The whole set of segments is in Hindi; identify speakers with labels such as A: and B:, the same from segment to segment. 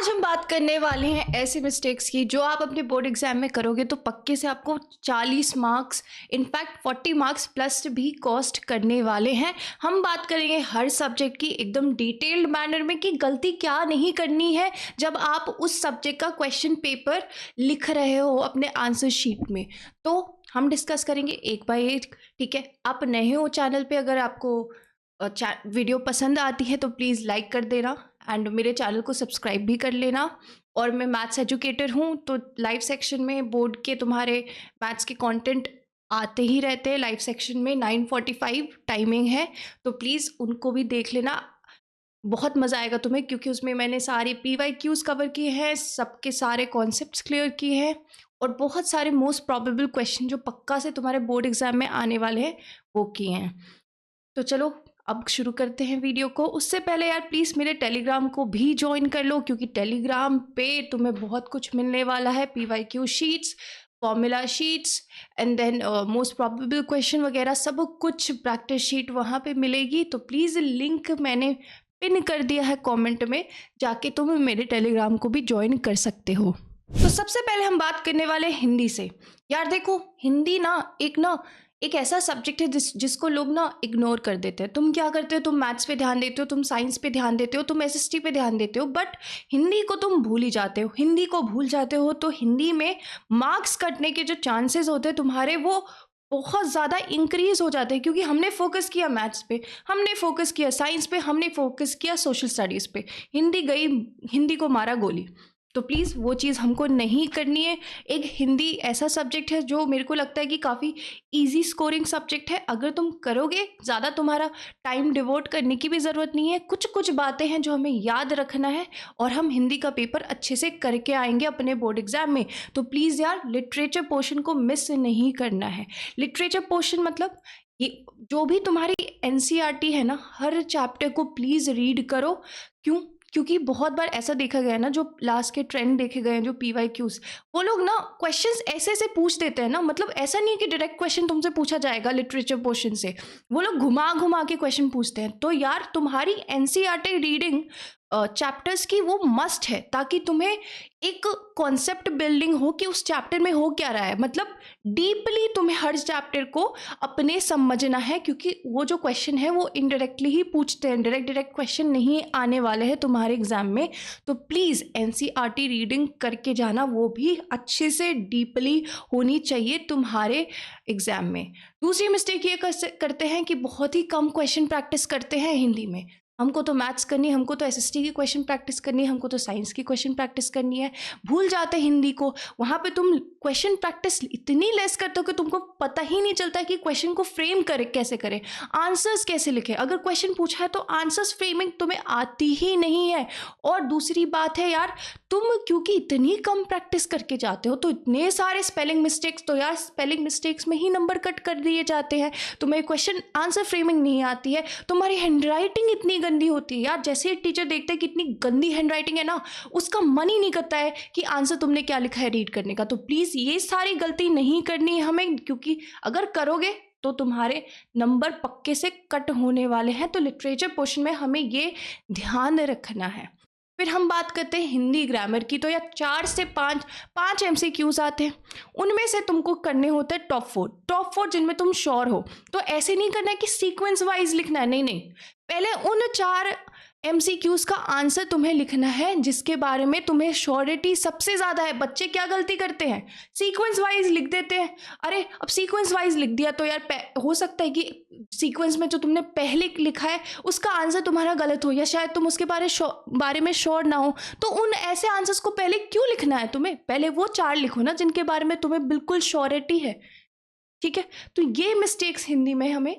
A: आज हम बात करने वाले हैं ऐसे मिस्टेक्स की जो आप अपने बोर्ड एग्जाम में करोगे तो पक्के से आपको 40 मार्क्स इनफैक्ट 40 मार्क्स प्लस भी कॉस्ट करने वाले हैं। हम बात करेंगे हर सब्जेक्ट की एकदम डिटेल्ड मैनर में कि गलती क्या नहीं करनी है जब आप उस सब्जेक्ट का क्वेश्चन पेपर लिख रहे हो अपने आंसर शीट में। तो हम डिस्कस करेंगे एक बाय एक। ठीक है, आप नए हो चैनल पे, अगर आपको वीडियो पसंद आती है तो प्लीज़ लाइक कर देना एंड मेरे चैनल को सब्सक्राइब भी कर लेना। और मैं मैथ्स एजुकेटर हूँ तो लाइव सेक्शन में बोर्ड के तुम्हारे मैथ्स के कंटेंट आते ही रहते हैं। लाइव सेक्शन में 9:45 टाइमिंग है, तो प्लीज़ उनको भी देख लेना। बहुत मज़ा आएगा तुम्हें क्योंकि उसमें मैंने सारे PYQs कवर किए हैं, सबके सारे कॉन्सेप्ट्स क्लियर किए हैं और बहुत सारे मोस्ट प्रॉबेबल क्वेश्चन जो पक्का से तुम्हारे बोर्ड एग्जाम में आने वाले हैं वो किए हैं। तो चलो अब शुरू करते हैं वीडियो को। उससे पहले यार प्लीज़ मेरे टेलीग्राम को भी ज्वाइन कर लो क्योंकि टेलीग्राम पे तुम्हें बहुत कुछ मिलने वाला है। PYQ sheets, formula sheets and then most probable question वगैरह सब कुछ प्रैक्टिस शीट वहाँ पे मिलेगी। तो प्लीज़ लिंक मैंने पिन कर दिया है कमेंट में, जाके तुम मेरे टेलीग्राम को भी ज्वाइन कर सकते हो। तो सबसे पहले हम बात करने वाले हिंदी से। यार देखो, हिंदी ना एक ऐसा सब्जेक्ट है जिसको लोग ना इग्नोर कर देते हैं। तुम क्या करते हो, तुम मैथ्स पे ध्यान देते हो, तुम साइंस पे ध्यान देते हो, तुम SST पे ध्यान देते हो, बट हिंदी को तुम भूल ही जाते हो। हिंदी को भूल जाते हो तो हिंदी में मार्क्स कटने के जो चांसेस होते हैं तुम्हारे वो बहुत ज़्यादा इंक्रीज हो जाते हैं क्योंकि हमने फोकस किया मैथ्स पे, हमने फोकस किया साइंस पे, हमने फोकस किया सोशल स्टडीज़ पे। हिंदी गई, हिंदी को मारा गोली। तो प्लीज़ वो चीज़ हमको नहीं करनी है। एक हिंदी ऐसा सब्जेक्ट है जो मेरे को लगता है कि काफ़ी इजी स्कोरिंग सब्जेक्ट है। अगर तुम करोगे, ज़्यादा तुम्हारा टाइम डिवोट करने की भी ज़रूरत नहीं है। कुछ कुछ बातें हैं जो हमें याद रखना है और हम हिंदी का पेपर अच्छे से करके आएंगे अपने बोर्ड एग्जाम में। तो प्लीज़ यार लिटरेचर पोर्शन को मिस नहीं करना है। लिटरेचर पोर्शन मतलब ये जो भी तुम्हारी NCERT है ना, हर चैप्टर को प्लीज़ रीड करो। क्योंकि बहुत बार ऐसा देखा गया है ना, जो लास्ट के ट्रेंड देखे गए हैं जो PYQs, वो लोग ना क्वेश्चंस ऐसे ऐसे पूछ देते हैं ना, मतलब ऐसा नहीं है कि डायरेक्ट क्वेश्चन तुमसे पूछा जाएगा लिटरेचर पोर्शन से, वो लोग घुमा घुमा के क्वेश्चन पूछते हैं। तो यार तुम्हारी NCERT रीडिंग चैप्टर्स की वो मस्ट है ताकि तुम्हें एक कॉन्सेप्ट बिल्डिंग हो कि उस चैप्टर में हो क्या रहा है। मतलब डीपली तुम्हें हर चैप्टर को अपने समझना है क्योंकि वो जो क्वेश्चन है वो इनडायरेक्टली ही पूछते हैं, डायरेक्ट क्वेश्चन नहीं आने वाले हैं तुम्हारे एग्जाम में। तो प्लीज़ NCERT रीडिंग करके जाना, वो भी अच्छे से डीपली होनी चाहिए तुम्हारे एग्जाम में। दूसरी मिस्टेक ये करते हैं कि बहुत ही कम क्वेश्चन प्रैक्टिस करते हैं हिंदी में। हमको तो मैथ्स करनी है, हमको तो SST की क्वेश्चन प्रैक्टिस करनी है, हमको तो साइंस की क्वेश्चन प्रैक्टिस करनी है, भूल जाते हैं हिंदी को। वहाँ पे तुम क्वेश्चन प्रैक्टिस इतनी लेस करते हो कि तुमको पता ही नहीं चलता कि क्वेश्चन को फ्रेम कैसे करें, आंसर्स कैसे लिखें। अगर क्वेश्चन पूछा है तो आंसर्स फ्रेमिंग तुम्हें आती ही नहीं है। और दूसरी बात है यार, तुम क्योंकि इतनी कम प्रैक्टिस करके जाते हो तो इतने सारे स्पेलिंग मिस्टेक्स, तो यार स्पेलिंग मिस्टेक्स में ही नंबर कट कर दिए जाते हैं। तुम्हें क्वेश्चन आंसर फ्रेमिंग नहीं आती है, तुम्हारी हैंडराइटिंग इतनी गंदी होती है यार। जैसे ही टीचर देखते हैं कि इतनी गंदी हैंडराइटिंग है ना, उसका मन ही नहीं करता है कि आंसर तुमने क्या लिखा है रीड करने का। तो प्लीज़ ये सारी गलती नहीं करनी है हमें, क्योंकि अगर करोगे तो तुम्हारे नंबर पक्के से कट होने वाले हैं। तो लिटरेचर पोर्शन में हमें ये ध्यान रखना है। फिर हम बात करते हैं हिंदी ग्रामर की। तो यार 4 से 5 MCQs आते हैं, उनमें से तुमको करने होते हैं टॉप फोर जिनमें तुम श्योर हो। तो ऐसे नहीं करना है कि सीक्वेंस वाइज लिखना है, नहीं, पहले उन 4 MCQs का आंसर तुम्हें लिखना है जिसके बारे में तुम्हें श्योरिटी सबसे ज़्यादा है। बच्चे क्या गलती करते हैं, सीक्वेंस वाइज लिख देते हैं। अरे अब सीक्वेंस वाइज लिख दिया तो यार हो सकता है कि सीक्वेंस में जो तुमने पहले लिखा है उसका आंसर तुम्हारा गलत हो, या शायद तुम उसके बारे में श्योर ना हो। तो उन ऐसे आंसर्स को पहले क्यों लिखना है तुम्हें, पहले वो 4 लिखो ना जिनके बारे में तुम्हें बिल्कुल श्योरिटी है। ठीक है, तो ये मिस्टेक्स हिंदी में हमें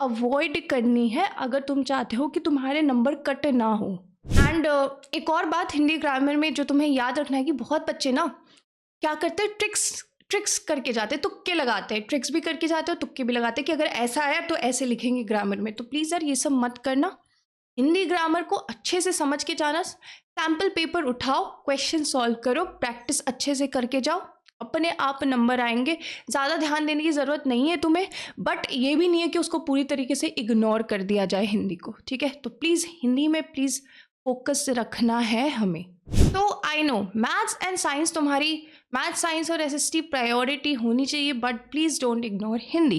A: अवॉइड करनी है अगर तुम चाहते हो कि तुम्हारे नंबर कट ना हो। एंड एक और बात हिंदी ग्रामर में जो तुम्हें याद रखना है कि बहुत बच्चे ना क्या करते हैं, ट्रिक्स करके जाते हैं, तुक्के लगाते हैं, ट्रिक्स भी करके जाते हैं, तुक्के भी लगाते हैं कि अगर ऐसा आया तो ऐसे लिखेंगे ग्रामर में। तो प्लीज़ यार ये सब मत करना। हिंदी ग्रामर को अच्छे से समझ के जाना, सैम्पल पेपर उठाओ, क्वेश्चन सॉल्व करो, प्रैक्टिस अच्छे से करके जाओ, अपने आप नंबर आएंगे। ज़्यादा ध्यान देने की ज़रूरत नहीं है तुम्हें, बट ये भी नहीं है कि उसको पूरी तरीके से इग्नोर कर दिया जाए हिंदी को। ठीक है, तो प्लीज़ हिंदी में प्लीज़ फोकस रखना है हमें। तो I know maths and science तुम्हारी, मैथ्स साइंस और एसएसटी प्रायोरिटी होनी चाहिए, but please don't ignore Hindi.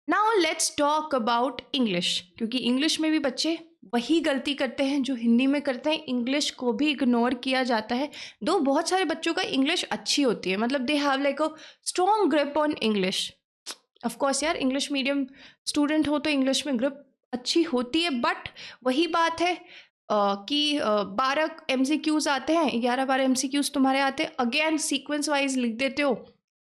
A: Now let's talk about English, क्योंकि इंग्लिश में भी बच्चे वही गलती करते हैं जो हिंदी में करते हैं, इंग्लिश को भी इग्नोर किया जाता है। दो बहुत सारे बच्चों का इंग्लिश अच्छी होती है, मतलब they have like a strong grip on English. Of course यार, इंग्लिश मीडियम स्टूडेंट हो तो इंग्लिश में ग्रिप अच्छी होती है, बट वही बात है कि 12 MCQs आते हैं, 11-12 MCQs तुम्हारे आते हैं, अगेन सीक्वेंस वाइज लिख देते हो,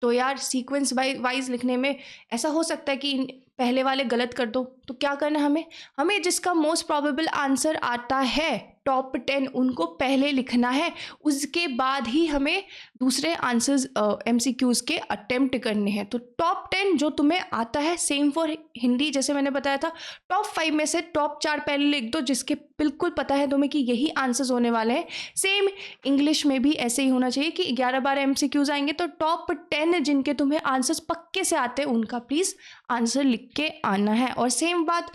A: तो यार सीक्वेंस वाइज लिखने में ऐसा हो सकता है कि पहले वाले गलत कर दो। तो क्या करना है हमें, हमें जिसका मोस्ट प्रोबेबल आंसर आता है टॉप 10 उनको पहले लिखना है, उसके बाद ही हमें दूसरे आंसर्स MCQs के अटेम्प्ट करने हैं। तो टॉप 10 जो तुम्हें आता है, सेम फॉर हिंदी, जैसे मैंने बताया था, टॉप 5 में से टॉप 4 पहले लिख दो जिसके बिल्कुल पता है तुम्हें कि यही आंसर्स होने वाले हैं। सेम इंग्लिश में भी ऐसे ही होना चाहिए कि 11-12 MCQs आएंगे तो टॉप 10 जिनके तुम्हें आंसर्स पक्के से आते हैं उनका प्लीज़ आंसर लिख के आना है। और सेम बात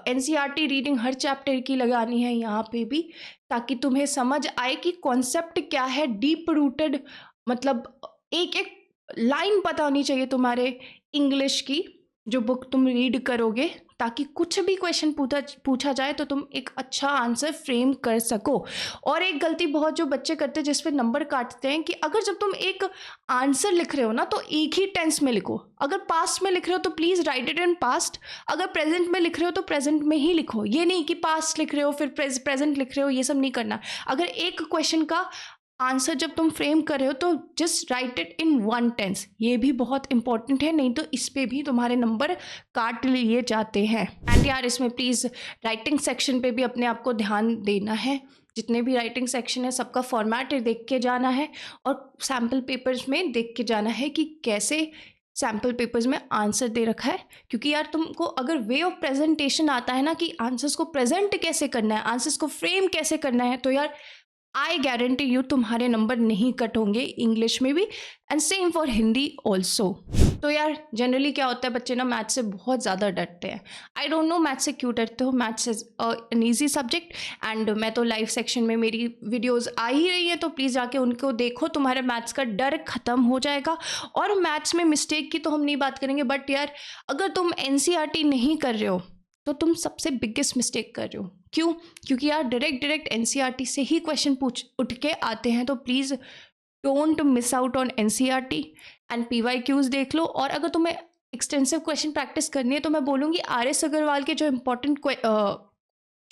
A: NCERT रीडिंग हर चैप्टर की लगानी है यहाँ पे भी, ताकि तुम्हें समझ आए कि कॉन्सेप्ट क्या है, डीप रूटेड, मतलब एक एक लाइन पता होनी चाहिए तुम्हारे इंग्लिश की जो बुक तुम रीड करोगे, ताकि कुछ भी क्वेश्चन पूछा जाए तो तुम एक अच्छा आंसर फ्रेम कर सको। और एक गलती बहुत जो बच्चे करते हैं जिस पे नंबर काटते हैं, कि अगर जब तुम एक आंसर लिख रहे हो ना तो एक ही टेंस में लिखो। अगर पास्ट में लिख रहे हो तो please write it in past, अगर प्रेजेंट में लिख रहे हो तो प्रेजेंट में ही लिखो। ये नहीं कि पास्ट लिख रहे हो फिर प्रेजेंट लिख रहे हो, ये सब नहीं करना। अगर एक क्वेश्चन का आंसर जब तुम फ्रेम कर रहे हो तो just write it in one tense, ये भी बहुत इंपॉर्टेंट है, नहीं तो इस पे भी तुम्हारे नंबर काट लिए जाते हैं। एंड यार इसमें प्लीज़ राइटिंग सेक्शन पे भी अपने आप को ध्यान देना है। जितने भी राइटिंग सेक्शन है सबका फॉर्मेट देख के जाना है, और सैम्पल पेपर्स में देख के जाना है कि कैसे सैम्पल पेपर्स में आंसर दे रखा है। क्योंकि यार तुमको अगर वे ऑफ प्रेजेंटेशन आता है ना, कि आंसर्स को प्रेजेंट कैसे करना है, आंसर्स को फ्रेम कैसे करना है, तो यार आई गारंटी यू तुम्हारे नंबर नहीं कट होंगे इंग्लिश में भी, and same for Hindi also. तो यार जनरली क्या होता है, बच्चे ना मैथ्स से बहुत ज़्यादा डरते हैं। आई डोंट नो मैथ्स से क्यों डरते हो, maths is an easy subject. And मैं तो लाइव सेक्शन में मेरी वीडियोज़ आ ही रही है, तो प्लीज़ जाके उनको देखो, तुम्हारे मैथ्स का डर ख़त्म हो जाएगा। और मैथ्स में मिस्टेक की तो हम नहीं बात करेंगे, बट यार अगर तुम NCERT नहीं कर रहे हो तो तुम सबसे बिगेस्ट मिस्टेक कर रहे हो। क्यों? क्योंकि यार डायरेक्ट NCERT से ही क्वेश्चन उठ के आते हैं, तो please don't miss out on NCERT and PYQs देख लो। और अगर तुम्हें एक्सटेंसिव क्वेश्चन प्रैक्टिस करनी है तो मैं बोलूँगी RS अग्रवाल के जो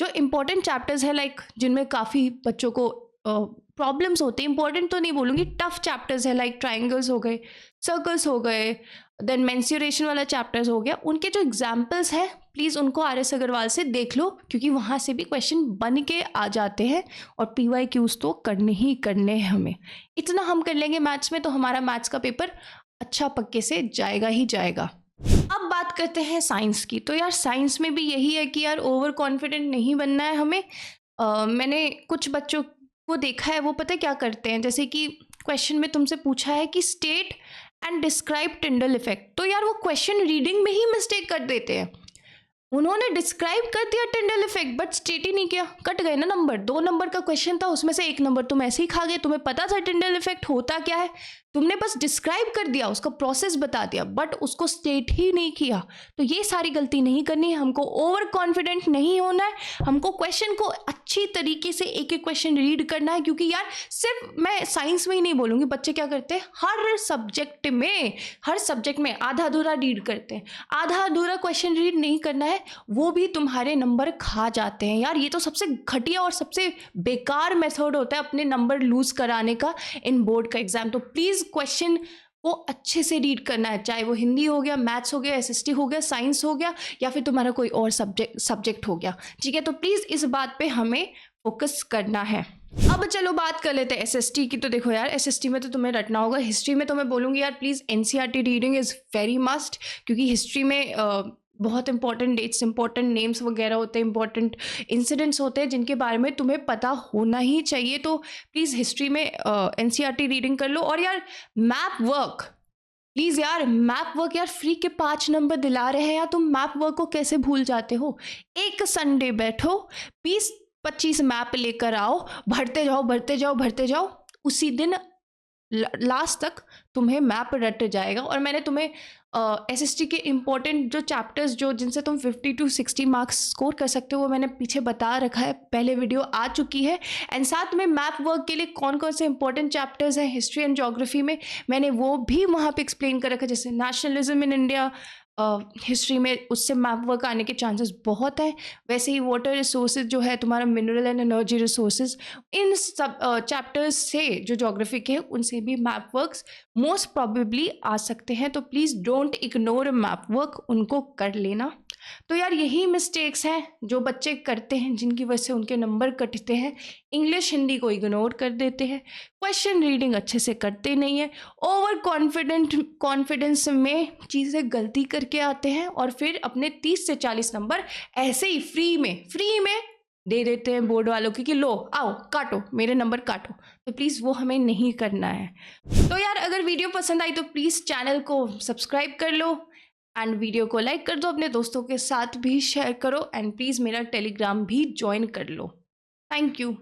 A: इम्पोर्टेंट चैप्टर्स है, लाइक जिनमें काफ़ी बच्चों को प्रॉब्लम्स होते हैं, इंपॉर्टेंट तो नहीं बोलूँगी, टफ चैप्टर्स है, लाइक ट्राइंगल्स हो गए, सर्कल्स हो गए, देन मेंसुरेशन वाला चैप्टर्स हो गया, उनके जो एग्जाम्पल्स हैं प्लीज़ उनको RS अग्रवाल से देख लो, क्योंकि वहाँ से भी क्वेश्चन बन के आ जाते हैं। और PYQs तो करने ही करने हैं हमें। इतना हम कर लेंगे मैथ्स में तो हमारा मैथ्स का पेपर अच्छा पक्के से जाएगा ही जाएगा। अब बात करते हैं साइंस की। तो यार साइंस में भी यही है कि यार ओवर कॉन्फिडेंट नहीं बनना है हमें। मैंने कुछ बच्चों को देखा है, वो पता है क्या करते हैं, जैसे कि क्वेश्चन में तुमसे पूछा है कि state and describe Tyndall effect, तो यार वो क्वेश्चन रीडिंग में ही मिस्टेक कर देते हैं। उन्होंने डिस्क्राइब कर दिया टिंडल इफेक्ट बट स्टेट ही नहीं किया, कट गए ना नंबर। 2 नंबर का क्वेश्चन था, उसमें से 1 नंबर तुम ऐसे ही खा गए। तुम्हें पता था टिंडल इफेक्ट होता क्या है, तुमने बस डिस्क्राइब कर दिया, उसका प्रोसेस बता दिया, बट उसको स्टेट ही नहीं किया। तो ये सारी गलती नहीं करनी है हमको, ओवर कॉन्फिडेंट नहीं होना है हमको, क्वेश्चन को अच्छी तरीके से एक एक क्वेश्चन रीड करना है। क्योंकि यार सिर्फ मैं साइंस में ही नहीं बोलूँगी, बच्चे क्या करते हैं हर सब्जेक्ट में आधा अधूरा रीड करते हैं। आधा अधूरा क्वेश्चन रीड नहीं करना है, वो भी तुम्हारे नंबर खा जाते हैं। यार ये तो सबसे घटिया और सबसे बेकार मेथड होता है अपने नंबर लूज कराने का इन बोर्ड का एग्जाम। तो प्लीज़ क्वेश्चन को अच्छे से रीड करना है, चाहे वो हिंदी हो गया, मैथ्स हो गया, SST हो गया, साइंस हो गया, या फिर तुम्हारा कोई और सब्जेक्ट हो गया, ठीक है। तो प्लीज़ इस बात पे हमें फोकस करना है। अब चलो बात कर लेते हैं SST की। तो देखो यार SST में तो तुम्हें रटना होगा। हिस्ट्री में तो मैं बोलूँगी यार please NCERT reading is very must, क्योंकि हिस्ट्री में बहुत इंपॉर्टेंट डेट्स, इंपॉर्टेंट नेम्स वगैरह होते हैं, इंपॉर्टेंट इंसिडेंट्स होते हैं जिनके बारे में तुम्हें पता होना ही चाहिए। तो प्लीज़ हिस्ट्री में NCERT रीडिंग कर लो। और यार मैप वर्क, प्लीज़ यार मैप वर्क, यार फ्री के 5 नंबर दिला रहे हैं यार, तुम मैप वर्क को कैसे भूल जाते हो। एक संडे बैठो, 25 मैप लेकर आओ, भरते जाओ भरते जाओ भरते जाओ, उसी दिन लास्ट तक तुम्हें मैप रट जाएगा। और मैंने तुम्हें एसएसटी के इम्पोर्टेंट जो चैप्टर्स जो जिनसे तुम 50 to 60 मार्क्स स्कोर कर सकते हो वो मैंने पीछे बता रखा है, पहले वीडियो आ चुकी है। एंड साथ में मैप वर्क के लिए कौन कौन से इंपॉर्टेंट चैप्टर्स हैं हिस्ट्री एंड ज्योग्राफी में, मैंने वो भी वहाँ पे एक्सप्लेन कर रखा है। जैसे नेशनलिज्म इन इंडिया, हिस्ट्री में उससे मैप वर्क आने के चांसेस बहुत हैं। वैसे ही वाटर रिसोर्सेज जो है तुम्हारा, मिनरल एंड एनर्जी रिसोर्सेज, इन सब चैप्टर्स से जो ज्योग्राफी के हैं उनसे भी मैप वर्क्स मोस्ट प्रॉबेबली आ सकते हैं। तो please don't ignore map work, उनको कर लेना। तो यार यही मिस्टेक्स हैं जो बच्चे करते हैं जिनकी वजह से उनके नंबर कटते हैं। इंग्लिश हिंदी को इग्नोर कर देते हैं, क्वेश्चन रीडिंग अच्छे से करते नहीं है, ओवर कॉन्फिडेंस में चीज़ें गलती करके आते हैं और फिर अपने 30 से 40 नंबर ऐसे ही फ्री में दे देते हैं बोर्ड वालों की कि लो आओ काटो मेरे नंबर काटो। तो प्लीज़ वो हमें नहीं करना है। तो यार अगर वीडियो पसंद आई तो प्लीज़ चैनल को सब्सक्राइब कर लो एंड वीडियो को लाइक कर दो, अपने दोस्तों के साथ भी शेयर करो एंड प्लीज़ मेरा टेलीग्राम भी ज्वाइन कर लो। Thank you.